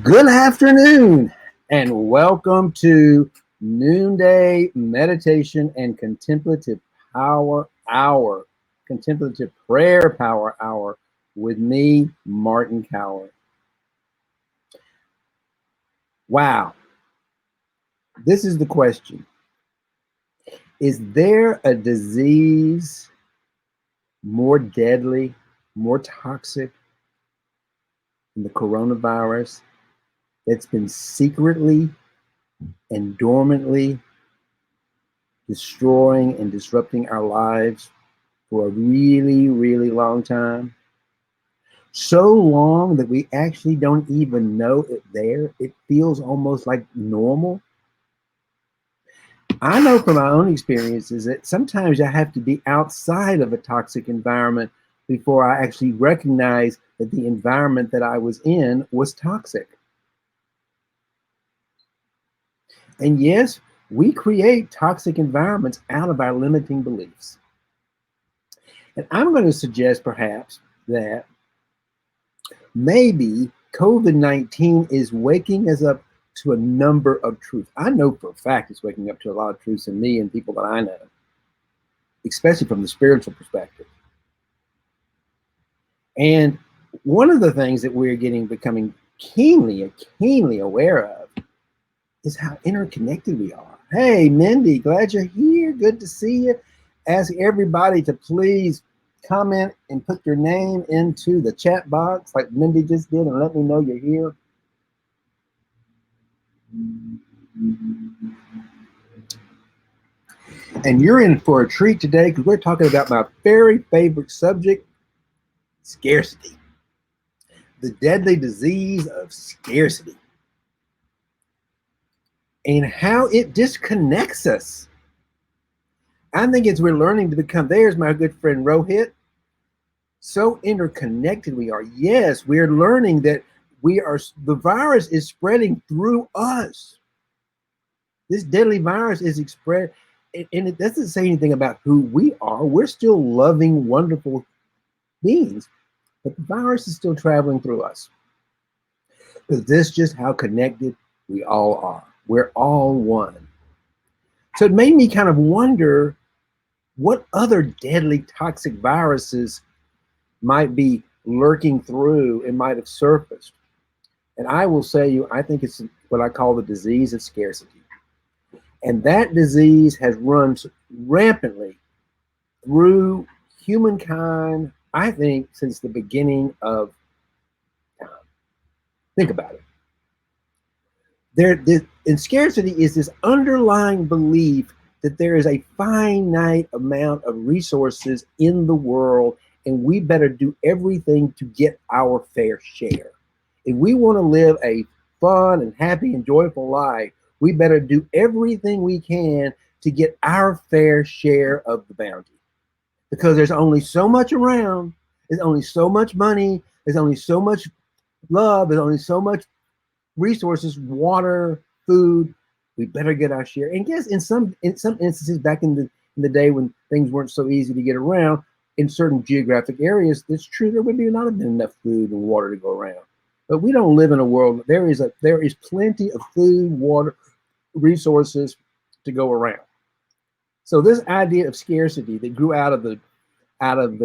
Good afternoon, and welcome to Noonday Meditation and Contemplative Power Hour, Contemplative Prayer Power Hour with me, Martin Cower. Wow, this is the question. Is there a disease more deadly, more toxic than the coronavirus that's been secretly and dormantly destroying and disrupting our lives for a really, really long time? So long that we actually don't even know it there. It feels almost like normal. I know from my own experiences that sometimes I have to be outside of a toxic environment before I actually recognize that the environment that I was in was toxic. And yes, we create toxic environments out of our limiting beliefs. And I'm going to suggest perhaps that maybe COVID-19 is waking us up to a number of truths. I know for a fact it's waking up to a lot of truths in me and people that I know, especially from the spiritual perspective. And one of the things that we're becoming keenly aware of is how interconnected we are. Hey, Mindy, glad you're here. Good to see you. Ask everybody to please comment and put your name into the chat box like Mindy just did and let me know you're here. And you're in for a treat today because we're talking about my very favorite subject, scarcity. The deadly disease of scarcity. And how it disconnects us. I think as we're learning to become, there's my good friend Rohit, so interconnected we are. Yes, we're learning that the virus is spreading through us. This deadly virus is spread, and it doesn't say anything about who we are. We're still loving, wonderful beings, but the virus is still traveling through us. Because this is just how connected we all are. We're all one. So it made me kind of wonder what other deadly toxic viruses might be lurking through and might have surfaced. And I will say you, I think it's what I call the disease of scarcity. And that disease has run rampantly through humankind, I think, since the beginning of time. Think about it. And scarcity is this underlying belief that there is a finite amount of resources in the world, and we better do everything to get our fair share. If we want to live a fun and happy and joyful life, we better do everything we can to get our fair share of the bounty. Because there's only so much around, there's only so much money, there's only so much love, there's only so much resources, water, food. We better get our share. And yes, in some instances back in the day when things weren't so easy to get around, in certain geographic areas, it's true there would not have been enough food and water to go around. But we don't live in a world. There is plenty of food, water, resources to go around. So this idea of scarcity that grew out of the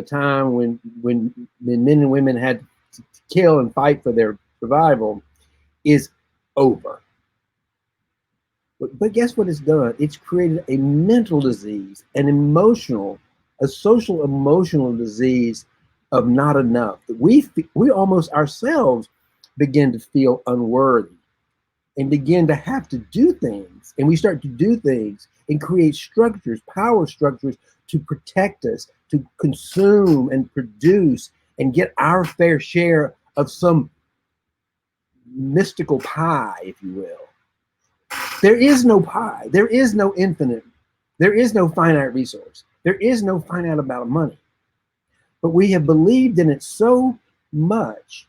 time when men and women had to kill and fight for their survival is over. But guess what it's done? It's created a mental disease, a social emotional disease of not enough. We almost ourselves begin to feel unworthy and begin to have to do things. And we start to do things and create structures, power structures to protect us, to consume and produce and get our fair share of some mystical pie, if you will. There is no pie. There is no infinite. There is no finite resource. There is no finite amount of money. But we have believed in it so much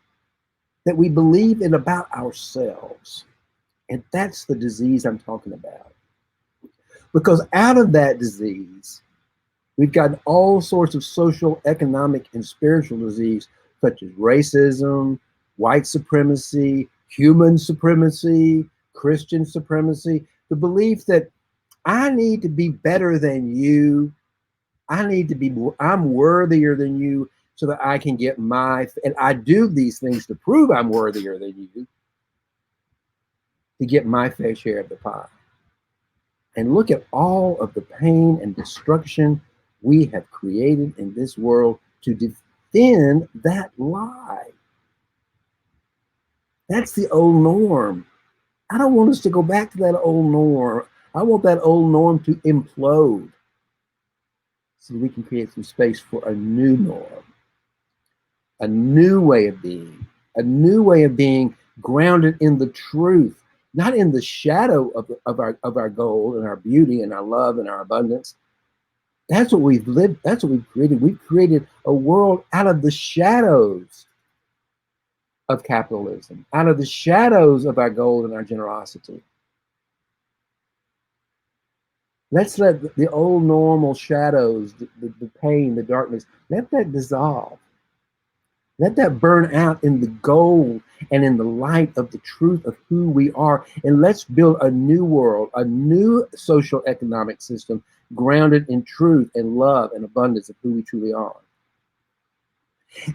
that we believe it about ourselves. And that's the disease I'm talking about. Because out of that disease, we've gotten all sorts of social, economic, and spiritual disease, such as racism, white supremacy, human supremacy, Christian supremacy, the belief that I need to be better than you. I need to be more, I'm worthier than you so that I can get and I do these things to prove I'm worthier than you to get my fair share of the pie. And look at all of the pain and destruction we have created in this world to defend that lie. That's the old norm. I don't want us to go back to that old norm. I want that old norm to implode so that we can create some space for a new norm, a new way of being, a new way of being grounded in the truth, not in the shadow of our gold and our beauty and our love and our abundance. That's what we've lived. That's what we've created. We've created a world out of the shadows of capitalism, out of the shadows of our gold and our generosity. Let's let the old normal shadows, the pain, the darkness, let that dissolve. Let that burn out in the gold and in the light of the truth of who we are. And let's build a new world, a new social economic system grounded in truth and love and abundance of who we truly are.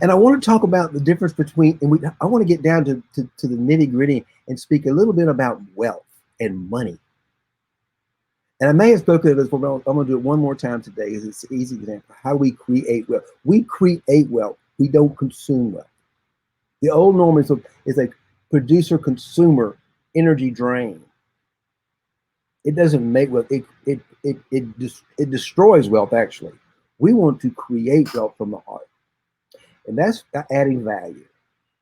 And I want to talk about the difference between, I want to get down to the nitty gritty and speak a little bit about wealth and money. And I may have spoken of this before, but I'm going to do it one more time today because it's an easy example. How we create wealth. We create wealth. We don't consume wealth. The old norm is a producer-consumer energy drain. It doesn't make wealth. It destroys wealth, actually. We want to create wealth from the heart. And that's adding value.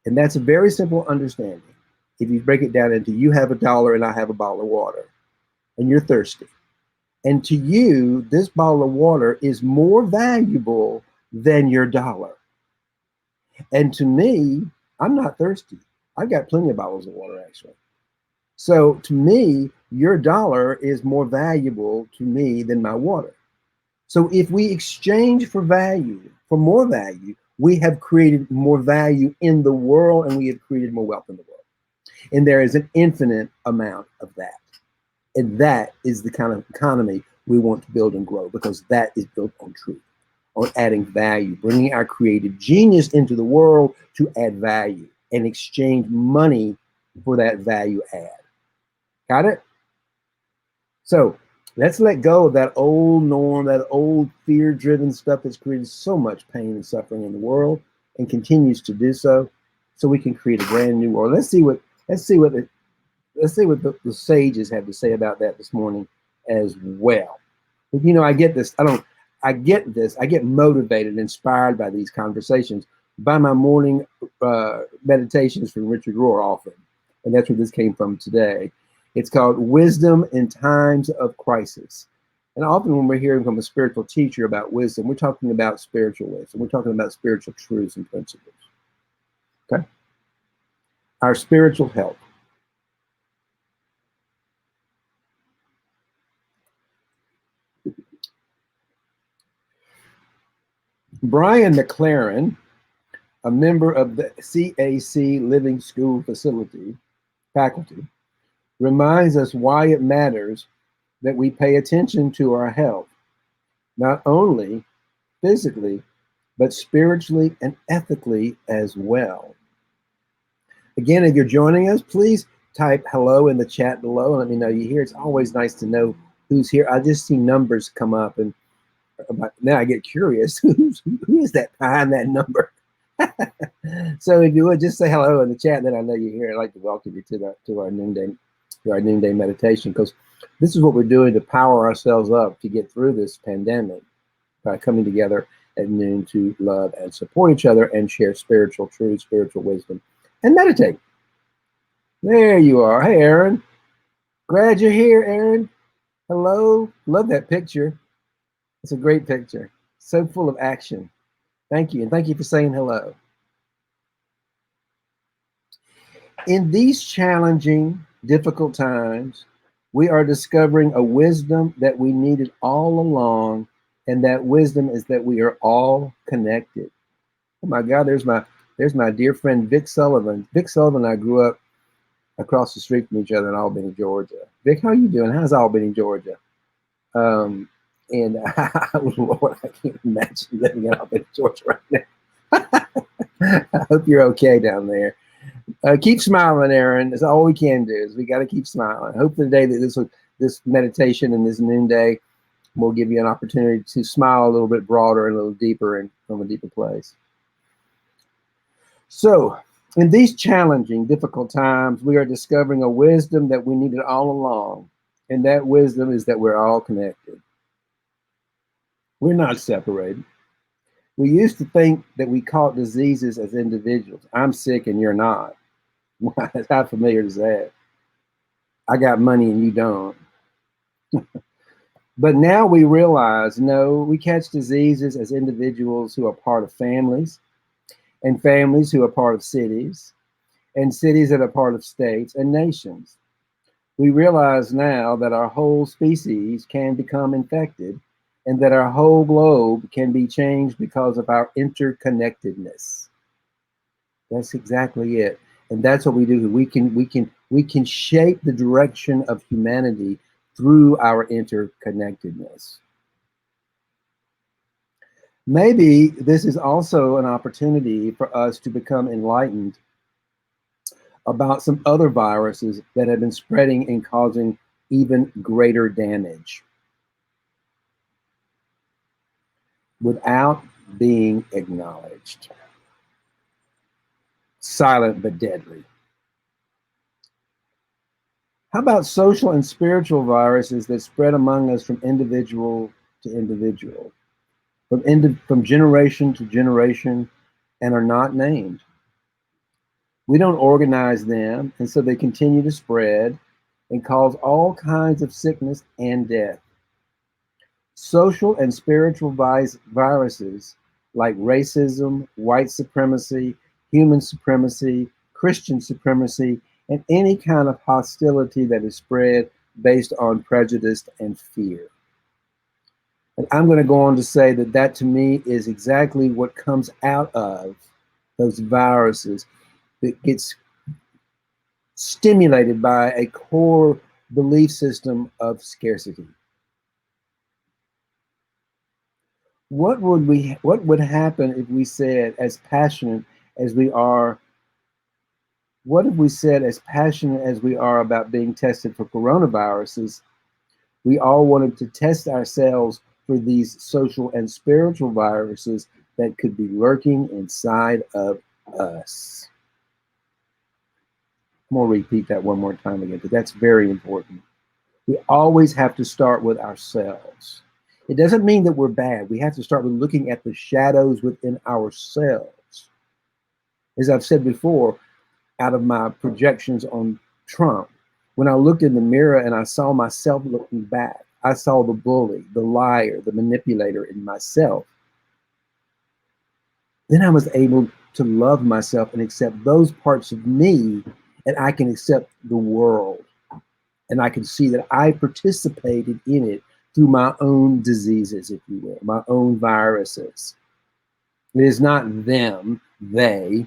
And that's a very simple understanding. If you break it down into you have $1 and I have a bottle of water, and you're thirsty. And to you, this bottle of water is more valuable than your dollar. And to me, I'm not thirsty. I've got plenty of bottles of water, actually. So to me, your dollar is more valuable to me than my water. So if we exchange for value, for more value, we have created more value in the world and we have created more wealth in the world. And there is an infinite amount of that. And that is the kind of economy we want to build and grow, because that is built on truth, on adding value, bringing our creative genius into the world to add value and exchange money for that value add. Got it? So let's let go of that old norm, that old fear-driven stuff that's created so much pain and suffering in the world and continues to do so we can create a brand new world. Let's see what the sages have to say about that this morning as well. But, you know, I get motivated, inspired by these conversations, by my morning meditations from Richard Rohr often. And that's where this came from today. It's called Wisdom in Times of Crisis. And often when we're hearing from a spiritual teacher about wisdom, we're talking about spiritual wisdom. We're talking about spiritual truths and principles. Okay? Our spiritual health. Brian McLaren, a member of the CAC Living School faculty, reminds us why it matters that we pay attention to our health, not only physically, but spiritually and ethically as well. Again, if you're joining us, please type hello in the chat below and let me know you're here. It's always nice to know who's here. I just see numbers come up and now I get curious. Who is that behind that number? So if you would just say hello in the chat, then I know you're here. I'd like to welcome you to our noonday meditation, because this is what we're doing to power ourselves up to get through this pandemic by coming together at noon to love and support each other and share spiritual truth, spiritual wisdom, and meditate. There you are. Hey, Aaron. Glad you're here, Aaron. Hello. Love that picture. It's a great picture. So full of action. Thank you. And thank you for saying hello. In these challenging, difficult times, we are discovering a wisdom that we needed all along. And that wisdom is that we are all connected. Oh my God, there's my dear friend, Vic Sullivan. Vic Sullivan and I grew up across the street from each other in Albany, Georgia. Vic, how you doing? How's Albany, Georgia? Um, and Lord, I can't imagine living in Albany, Georgia right now. I hope you're okay down there. Keep smiling, Aaron. That's all we can do. Is we got to keep smiling. Hope for the day that this meditation and this noonday will give you an opportunity to smile a little bit broader and a little deeper and from a deeper place. So, in these challenging, difficult times, we are discovering a wisdom that we needed all along. And that wisdom is that we're all connected. We're not separated. We used to think that we caught diseases as individuals. I'm sick and you're not. How familiar is that? I got money and you don't. But now we realize, no, we catch diseases as individuals who are part of families, and families who are part of cities, and cities that are part of states and nations. We realize now that our whole species can become infected and that our whole globe can be changed because of our interconnectedness. That's exactly it. And that's what we do. We can shape the direction of humanity through our interconnectedness. Maybe this is also an opportunity for us to become enlightened about some other viruses that have been spreading and causing even greater damage without being acknowledged. Silent but deadly. How about social and spiritual viruses that spread among us from individual to individual, from generation to generation, and are not named? We don't organize them, and so they continue to spread and cause all kinds of sickness and death. Social and spiritual viruses like racism, white supremacy, human supremacy, Christian supremacy, and any kind of hostility that is spread based on prejudice and fear. And I'm going to go on to say that that to me is exactly what comes out of those viruses that gets stimulated by a core belief system of scarcity. What would happen if we said, as passionate as we are, what if we said, as passionate as we are about being tested for coronaviruses, we all wanted to test ourselves for these social and spiritual viruses that could be lurking inside of us? I'm going to repeat that one more time again, because that's very important. We always have to start with ourselves. It doesn't mean that we're bad. We have to start with looking at the shadows within ourselves. As I've said before, out of my projections on Trump, when I looked in the mirror and I saw myself looking back, I saw the bully, the liar, the manipulator in myself. Then I was able to love myself and accept those parts of me, and I can accept the world. And I can see that I participated in it through my own diseases, if you will, my own viruses. It is not them, they.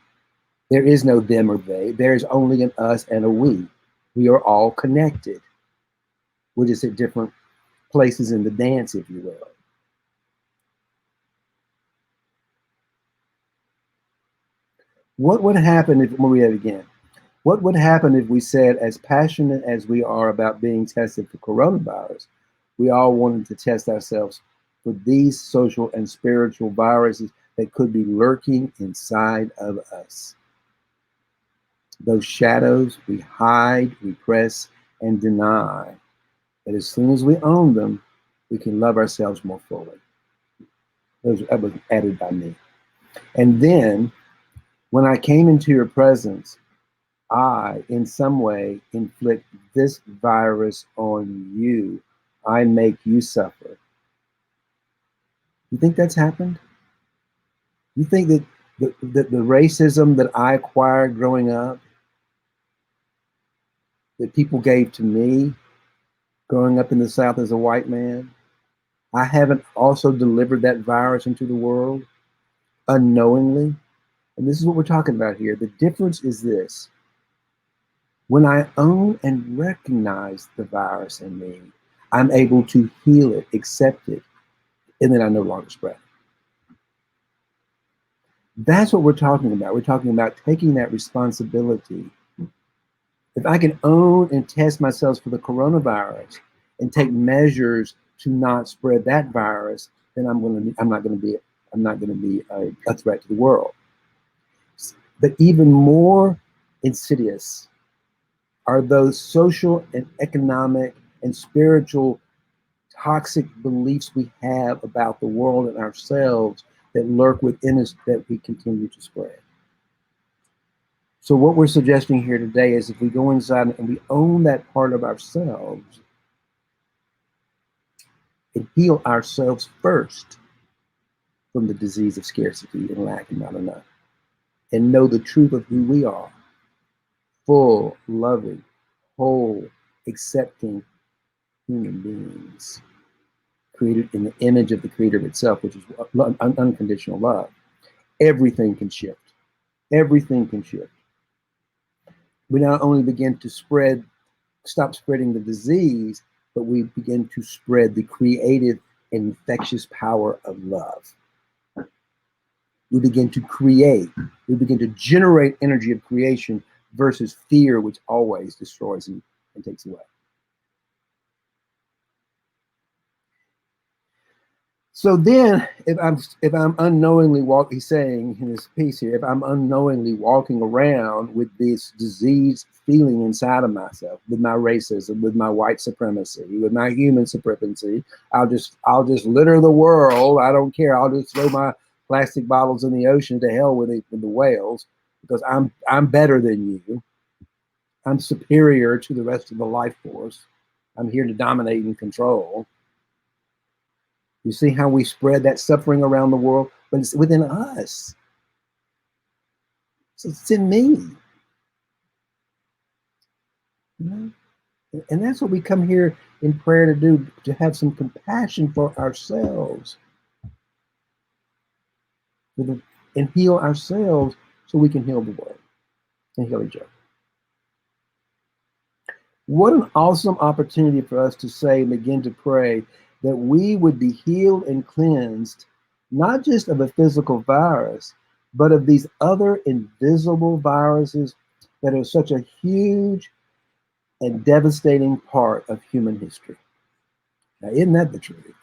There is no them or they. There is only an us and a we. We are all connected. We're just at different places in the dance, if you will. What would happen if, we'll read it again. What would happen if we said, as passionate as we are about being tested for coronavirus, we all wanted to test ourselves for these social and spiritual viruses that could be lurking inside of us? Those shadows we hide, repress, and deny. But as soon as we own them, we can love ourselves more fully. That was added by me. And then, when I came into your presence, I, in some way, inflict this virus on you. I make you suffer. You think that's happened? You think that the racism that I acquired growing up, that people gave to me growing up in the South as a white man, I haven't also delivered that virus into the world unknowingly? And this is what we're talking about here. The difference is this. When I own and recognize the virus in me, I'm able to heal it, accept it, and then I no longer spread it. That's what we're talking about. We're talking about taking that responsibility. If I can own and test myself for the coronavirus and take measures to not spread that virus, then I'm not going to be a threat to the world. But even more insidious are those social and economic and spiritual toxic beliefs we have about the world and ourselves that lurk within us that we continue to spread. So what we're suggesting here today is if we go inside and we own that part of ourselves and heal ourselves first from the disease of scarcity and lack and not enough, and know the truth of who we are, full, loving, whole, accepting human beings, created in the image of the Creator itself, which is unconditional love, everything can shift. Everything can shift. We not only begin to stop spreading the disease, but we begin to spread the creative and infectious power of love. We begin to create, we begin to generate energy of creation versus fear, which always destroys and takes away. So then, if I'm unknowingly he's saying in his piece here, if I'm unknowingly walking around with this disease feeling inside of myself, with my racism, with my white supremacy, with my human supremacy, I'll just litter the world. I don't care. I'll just throw my plastic bottles in the ocean, to hell with the whales, because I'm better than you. I'm superior to the rest of the life force. I'm here to dominate and control. You see how we spread that suffering around the world, but it's within us. So it's in me. You know? And that's what we come here in prayer to do, to have some compassion for ourselves and heal ourselves so we can heal the world and heal each other. What an awesome opportunity for us to say and begin to pray that we would be healed and cleansed, not just of a physical virus, but of these other invisible viruses that are such a huge and devastating part of human history. Now, isn't that the truth?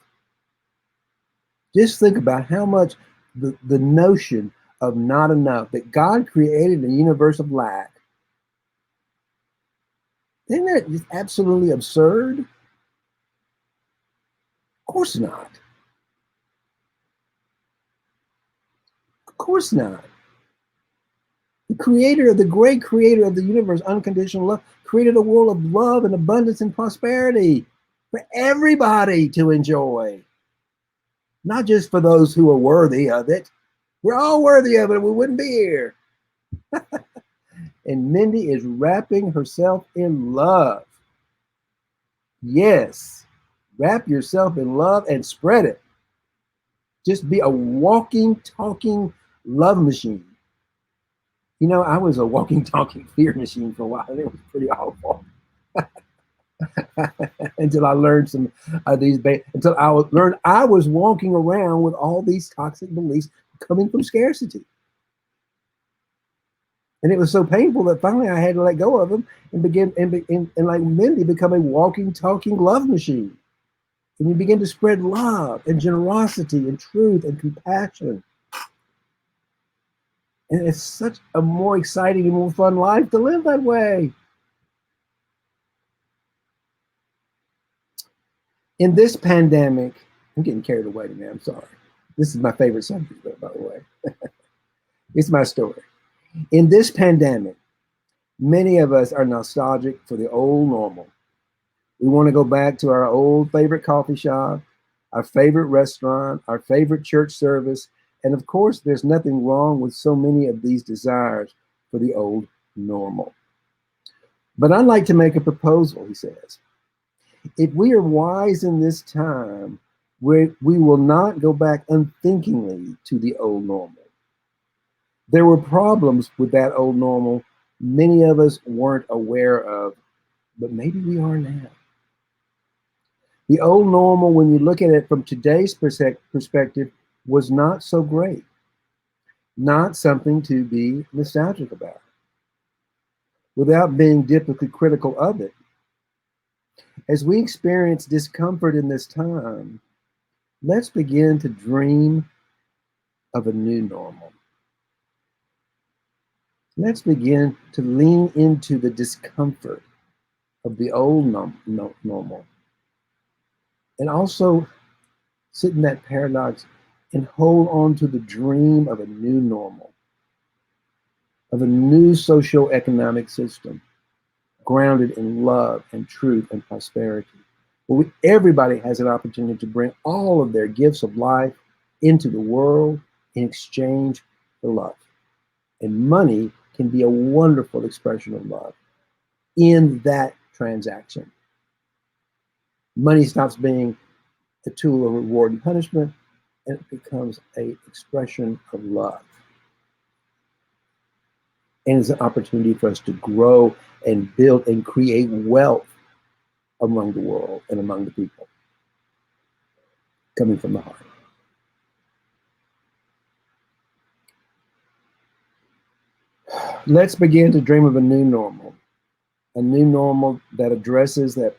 Just think about how much the notion of not enough, that God created a universe of lack. Isn't that just absolutely absurd? Of course not. Of course not. The great creator of the universe, unconditional love, created a world of love and abundance and prosperity for everybody to enjoy. Not just for those who are worthy of it. We're all worthy of it, we wouldn't be here. And Mindy is wrapping herself in love. Yes, wrap yourself in love and spread it. Just be a walking, talking love machine. You know, I was a walking, talking fear machine for a while. It was pretty awful. Until I learned until I learned I was walking around with all these toxic beliefs coming from scarcity. And it was so painful that finally I had to let go of them and begin and like Mindy, become a walking, talking love machine. And you begin to spread love and generosity and truth and compassion. And it's such a more exciting and more fun life to live that way. In this pandemic, I'm getting carried away today, I'm sorry. This is my favorite subject, by the way. It's my story. In this pandemic, many of us are nostalgic for the old normal. We want to go back to our old favorite coffee shop, our favorite restaurant, our favorite church service. And of course, there's nothing wrong with so many of these desires for the old normal. But I'd like to make a proposal, he says. If we are wise in this time, we will not go back unthinkingly to the old normal. There were problems with that old normal many of us weren't aware of, but maybe we are now. The old normal, when you look at it from today's perspective, was not so great, not something to be nostalgic about, without being deeply critical of it. As we experience discomfort in this time, let's begin to dream of a new normal. Let's begin to lean into the discomfort of the old normal, and also sit in that paradox and hold on to the dream of a new normal, of a new socio-economic system grounded in love and truth and prosperity. Where everybody has an opportunity to bring all of their gifts of life into the world in exchange for love. And money can be a wonderful expression of love in that transaction. Money stops being a tool of reward and punishment, and it becomes an expression of love. And it's an opportunity for us to grow and build and create wealth among the world and among the people, coming from the heart. Let's begin to dream of a new normal that addresses the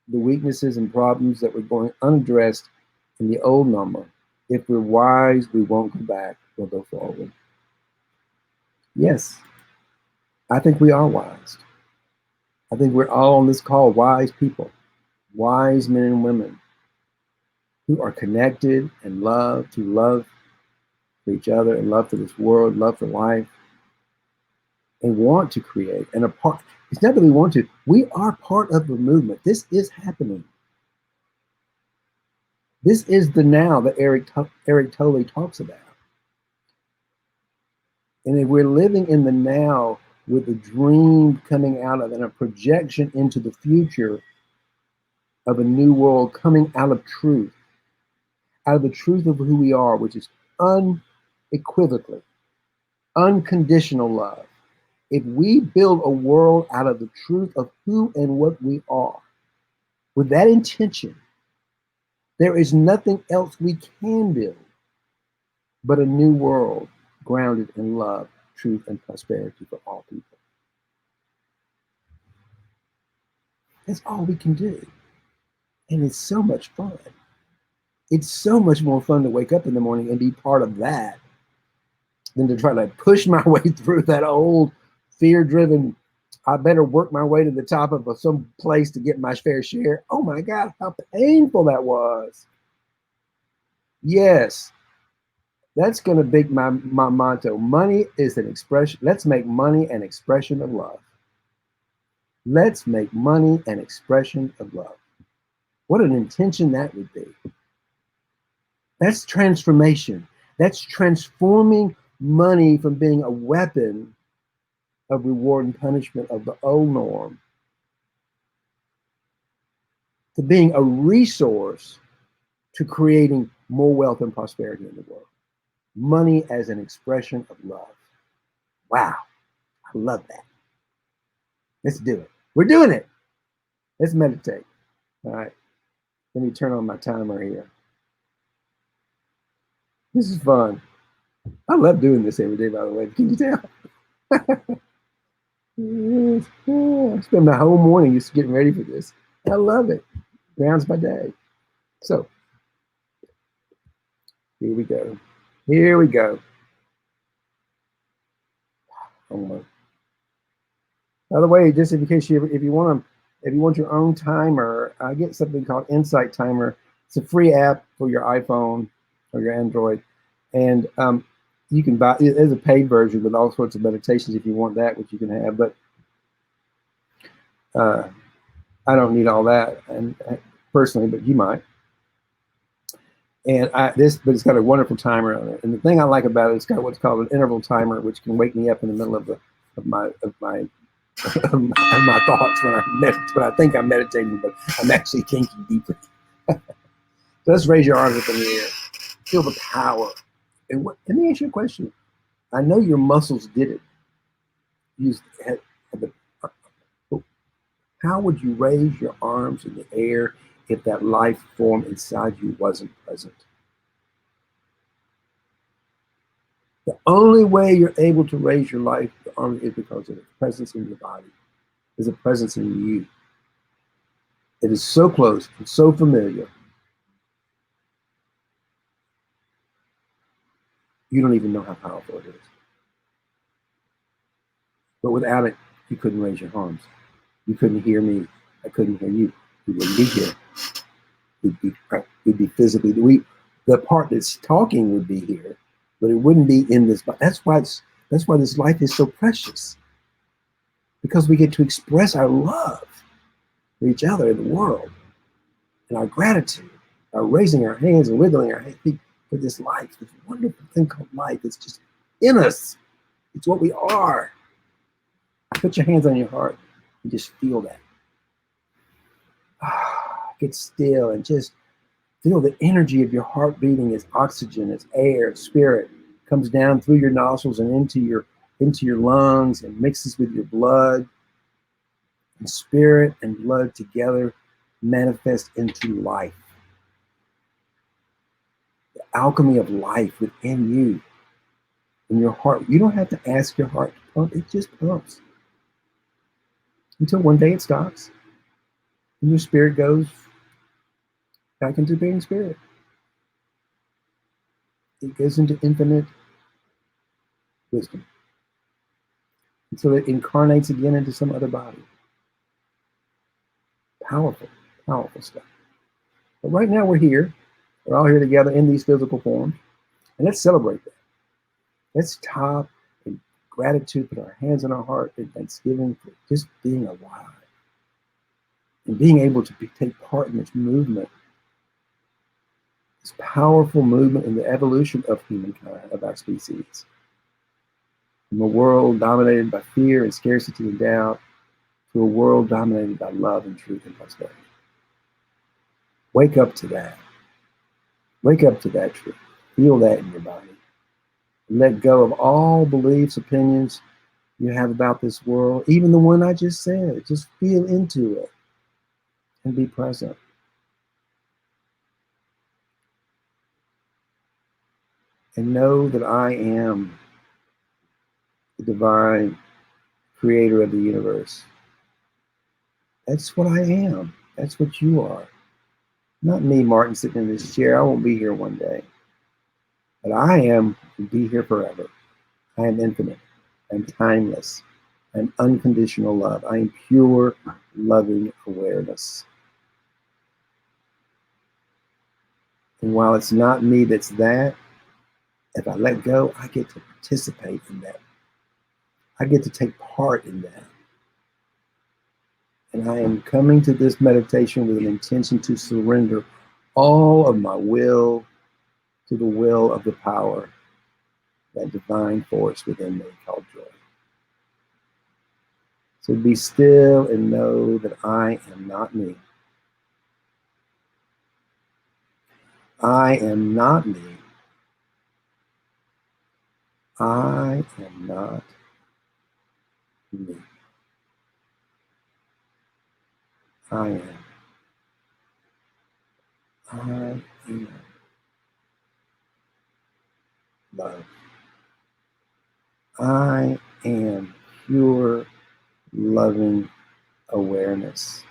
weaknesses and problems that were going unaddressed in the old normal. If we're wise, we won't go back, we'll go forward. Yes, I think we are wise. I think we're all on this call wise people, wise men and women who are connected and love for each other and love for this world, love for life, and want to create. And a part, it's not that we want to, we are part of the movement. This is happening. This is the now that Eric Tolle talks about. And if we're living in the now with a dream coming out of and a projection into the future of a new world coming out of truth, out of the truth of who we are, which is unequivocally, unconditional love. If we build a world out of the truth of who and what we are, with that intention, there is nothing else we can build but a new world grounded in love, truth, and prosperity for all people. That's all we can do. And it's so much fun. It's so much more fun to wake up in the morning and be part of that than to try to push my way through that old fear-driven, I better work my way to the top of some place to get my fair share. Oh my God, how painful that was. Yes, that's going to be my motto. Money is an expression. Let's make money an expression of love. Let's make money an expression of love. What an intention that would be. That's transformation. That's transforming money from being a weapon of reward and punishment of the old norm to being a resource to creating more wealth and prosperity in the world. Money as an expression of love. Wow, I love that. Let's do it. We're doing it. Let's meditate. All right, let me turn on my timer here. This is fun. I love doing this every day, by the way. Can you tell? I spend my whole morning just getting ready for this. I love it. Grounds my day. So, here we go. Here we go. Oh, by the way, just in case if you want your own timer, I get something called Insight Timer. It's a free app for your iPhone or your Android, and you can buy. There's a paid version with all sorts of meditations if you want that, which you can have. But I don't need all that, and personally, but you might. And but it's got a wonderful timer on it. And the thing I like about it, it's got what's called an interval timer, which can wake me up in the middle of my thoughts when I think I'm meditating, but I'm actually thinking deeply. So let's raise your arms up in the air. Feel the power. And let me ask you a question. I know your muscles did it. use the, how would you raise your arms in the air if that life form inside you wasn't present? The only way you're able to raise your life your arms is because of the presence in your body. There's a presence in you. It is so close and so familiar, you don't even know how powerful it is. But without it, you couldn't raise your arms. You couldn't hear me. I couldn't hear you. We wouldn't be here. We'd be physically. The part that's talking would be here, but it wouldn't be in this. That's why this life is so precious, because we get to express our love for each other in the world, and our gratitude, our raising our hands and wiggling our feet for this life, this wonderful thing called life. It's just in us. It's what we are. Put your hands on your heart and just feel that. Get still and just feel the energy of your heart beating as oxygen, as air, spirit comes down through your nostrils and into your lungs and mixes with your blood. And spirit and blood together manifest into life. The alchemy of life within you, in your heart. You don't have to ask your heart to pump, it just pumps. Until one day it stops and your spirit goes back into being spirit. It goes into infinite wisdom until it incarnates again into some other body. Powerful, powerful stuff. But right now we're here. We're all here together in these physical forms. And let's celebrate that. Let's stop in gratitude, put our hands on our heart in thanksgiving for just being alive and being able to take part in this movement, this powerful movement in the evolution of humankind, of our species. From a world dominated by fear and scarcity and doubt to a world dominated by love and truth and prosperity. Wake up to that. Wake up to that truth. Feel that in your body. Let go of all beliefs, opinions you have about this world, even the one I just said. Just feel into it and be present. And know that I am the divine creator of the universe. That's what I am. That's what you are. Not me, Martin, sitting in this chair. I won't be here one day. But I am to be here forever. I am infinite. I'm timeless. I'm unconditional love. I am pure, loving awareness. And while it's not me that's that, if I let go, I get to participate in that. I get to take part in that. And I am coming to this meditation with an intention to surrender all of my will to the will of the power, that divine force within me called joy. So be still and know that I am not me. I am not me. I am not me. I am. I am love. I am pure, loving awareness.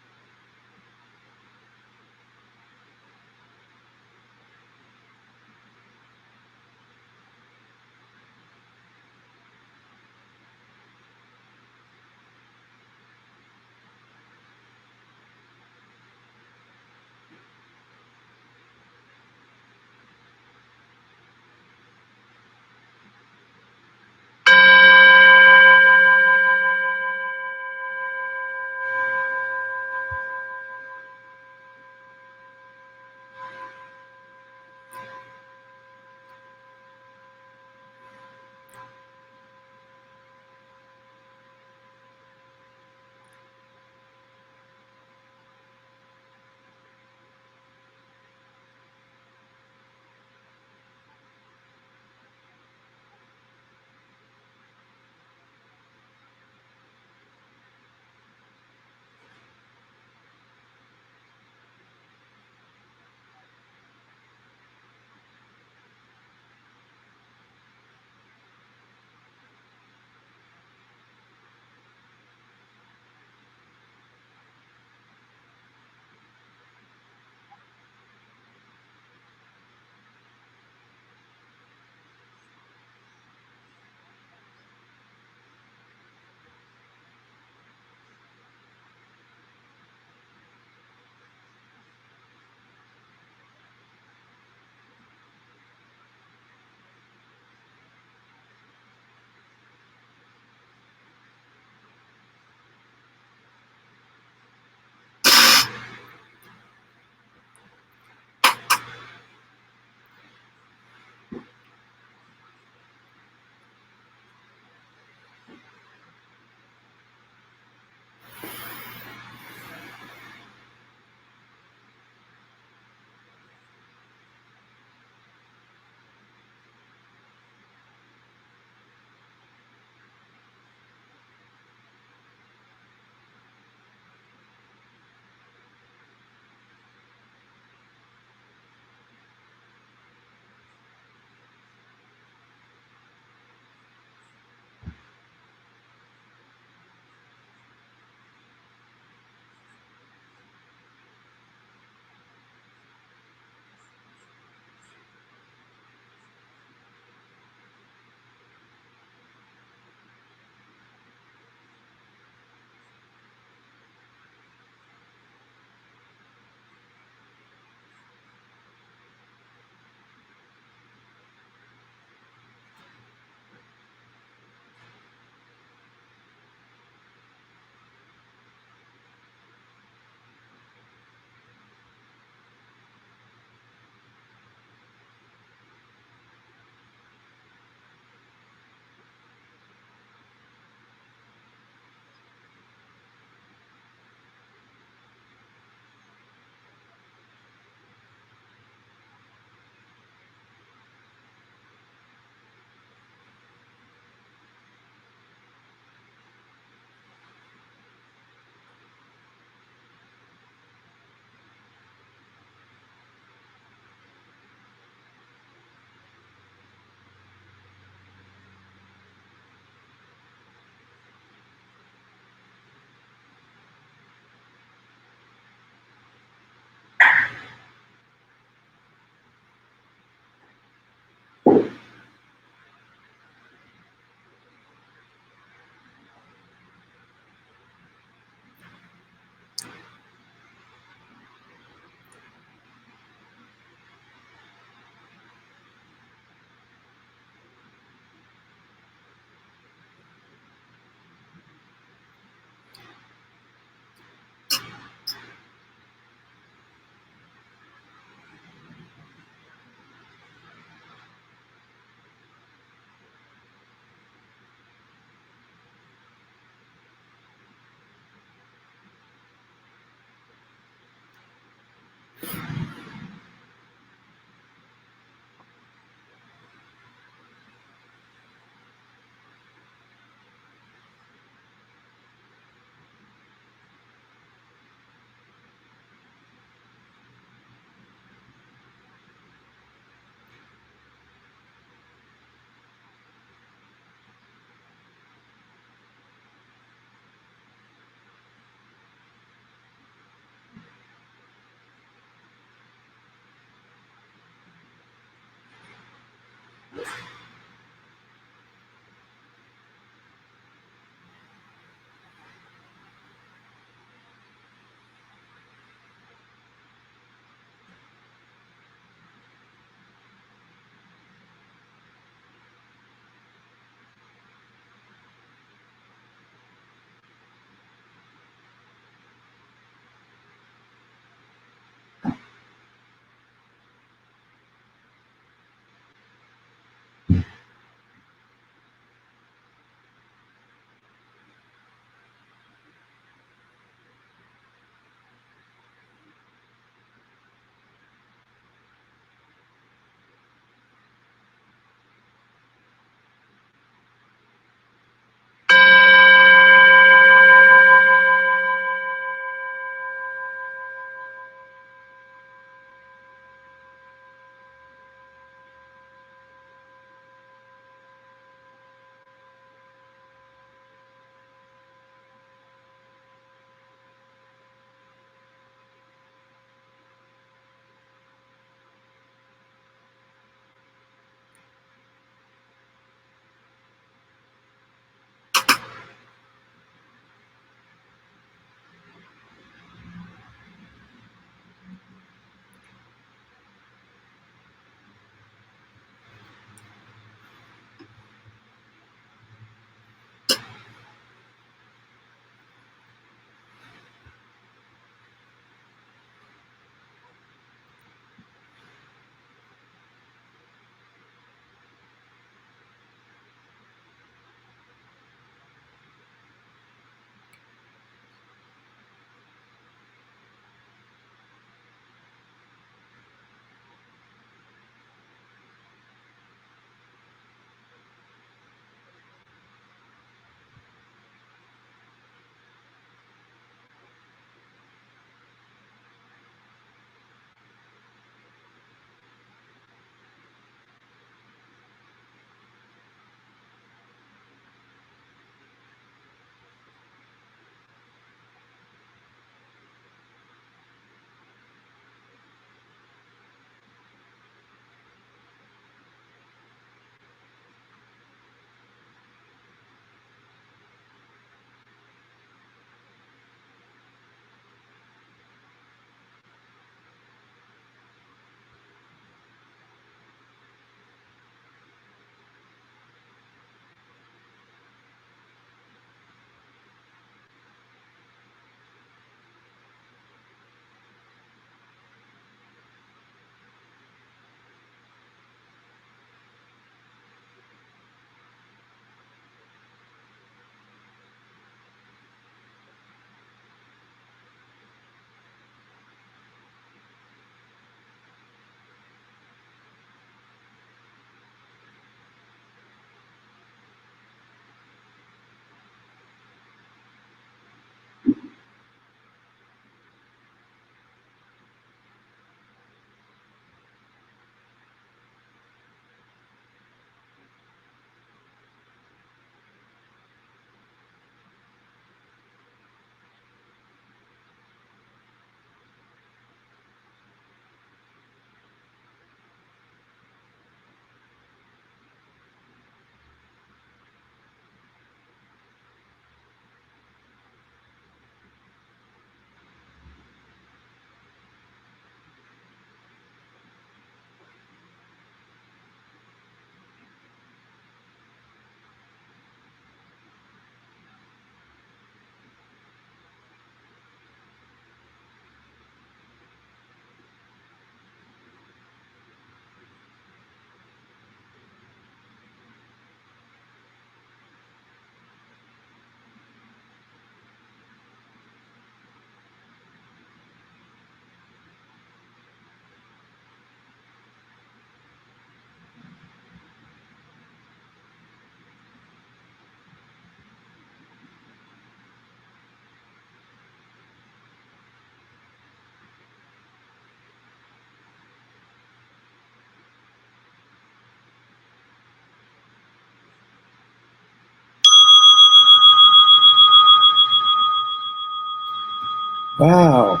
Wow.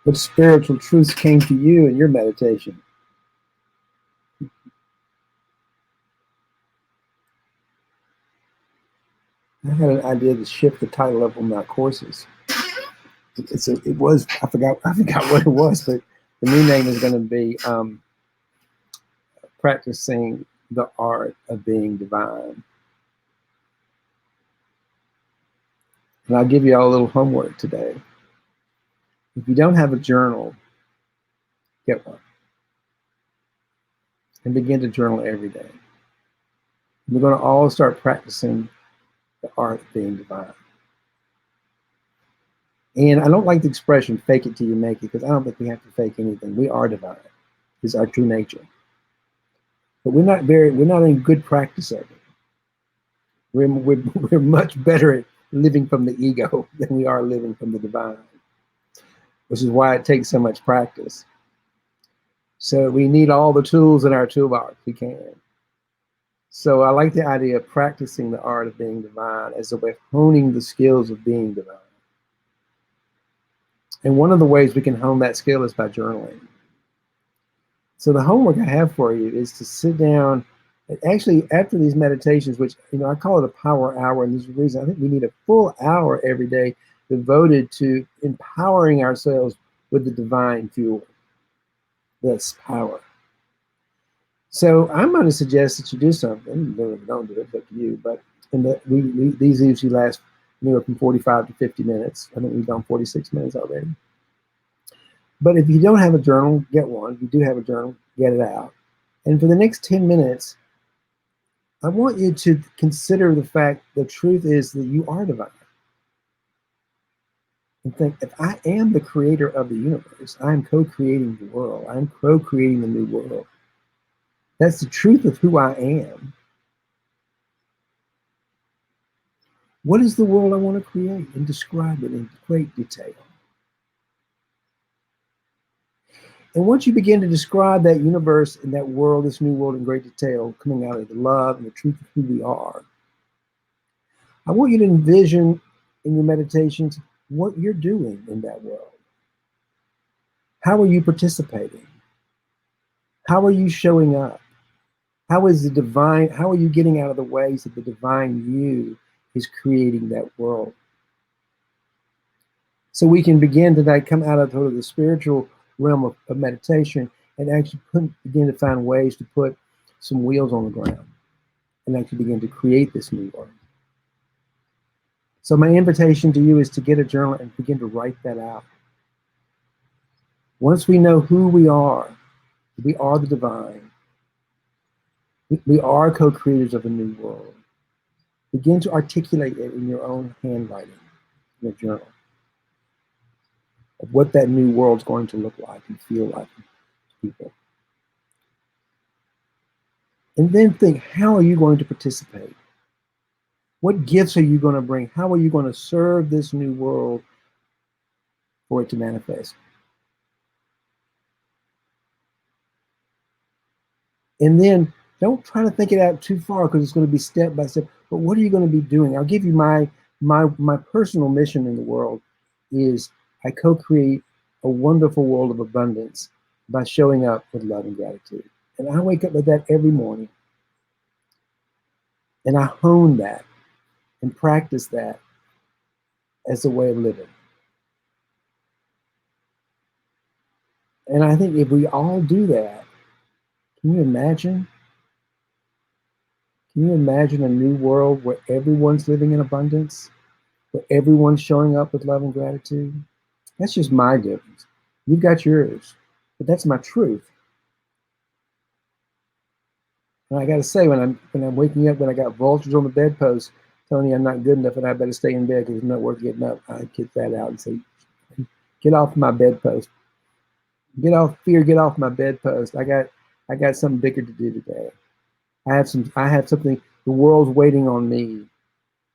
What spiritual truths came to you in your meditation? I had an idea to shift the title of one of my courses. It was I forgot what it was, but the new name is going to be Practicing the Art of Being Divine. And I'll give you all a little homework today. If you don't have a journal, get one and begin to journal every day. We're going to all start practicing the art of being divine. And I don't like the expression fake it till you make it, because I don't think we have to fake anything. We are divine. It's our true nature. But we're not in good practice of it. We're much better at living from the ego than we are living from the divine, which is why it takes so much practice. So we need all the tools in our toolbox we can. So I like the idea of practicing the art of being divine as a way of honing the skills of being divine. And one of the ways we can hone that skill is by journaling. So the homework I have for you is to sit down, actually after these meditations, which, I call it a power hour, and there's a reason. I think we need a full hour every day devoted to empowering ourselves with the divine fuel. That's power. So I'm going to suggest that you do something. Don't do it, it's up to you. But these usually last anywhere from 45 to 50 minutes. I think we've done 46 minutes already. But if you don't have a journal, get one. If you do have a journal, get it out. And for the next 10 minutes, I want you to consider the fact, the truth is that you are divine. And think, if I am the creator of the universe, I am co-creating the world. I'm co-creating the new world. That's the truth of who I am. What is the world I want to create? And describe it in great detail. And once you begin to describe that universe and that world, this new world in great detail, coming out of the love and the truth of who we are, I want you to envision in your meditations what you're doing in that world. How are you participating? How are you showing up? How are you getting out of the ways that the divine you is creating that world? So we can begin tonight, come out of the spiritual realm of meditation and actually begin to find ways to put some wheels on the ground and actually begin to create this new world. So my invitation to you is to get a journal and begin to write that out. Once we know who we are the divine. We are co-creators of a new world. Begin to articulate it in your own handwriting, in a journal, of what that new world's going to look like and feel like to people. And then think, how are you going to participate? What gifts are you going to bring? How are you going to serve this new world for it to manifest? And then don't try to think it out too far, because it's going to be step by step. But what are you going to be doing? I'll give you my personal mission in the world is I co-create a wonderful world of abundance by showing up with love and gratitude. And I wake up with that every morning. And I hone that and practice that as a way of living. And I think if we all do that, can you imagine? Can you imagine a new world where everyone's living in abundance? Where everyone's showing up with love and gratitude? That's just my difference. You've got yours, but that's my truth. And I got to say, when I'm waking up, when I got vultures on the bedpost telling me I'm not good enough and I better stay in bed because it's not worth getting up, I kick that out and say, get off my bedpost. Get off fear. Get off my bedpost. I got something bigger to do today. I have something. The world's waiting on me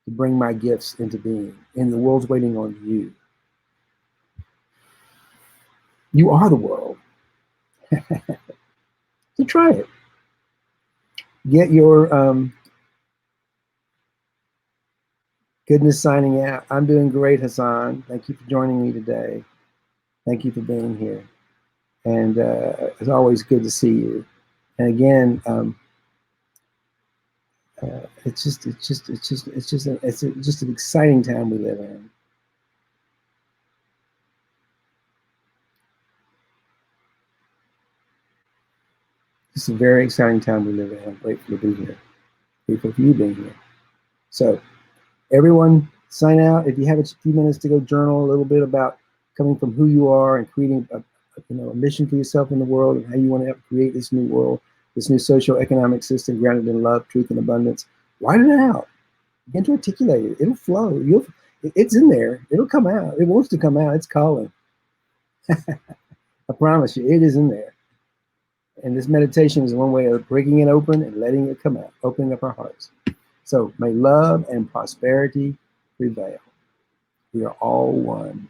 to bring my gifts into being, and the world's waiting on you. You are the world. So try it. Get your Goodness signing out. I'm doing great, Hassan. Thank you for joining me today. Thank you for being here. And it's always good to see you. And again, it's just an exciting time we live in. It's a very exciting time we live in. I'm grateful to be here. Grateful for you being here. So, everyone, sign out. If you have a few minutes to go journal a little bit about coming from who you are and creating a mission for yourself in the world and how you want to help create this new world, this new social economic system grounded in love, truth, and abundance. Write it out. Begin to articulate it. It'll flow. It's in there. It'll come out. It wants to come out. It's calling. I promise you, it is in there. And this meditation is one way of breaking it open and letting it come out, opening up our hearts. So may love and prosperity prevail. We are all one.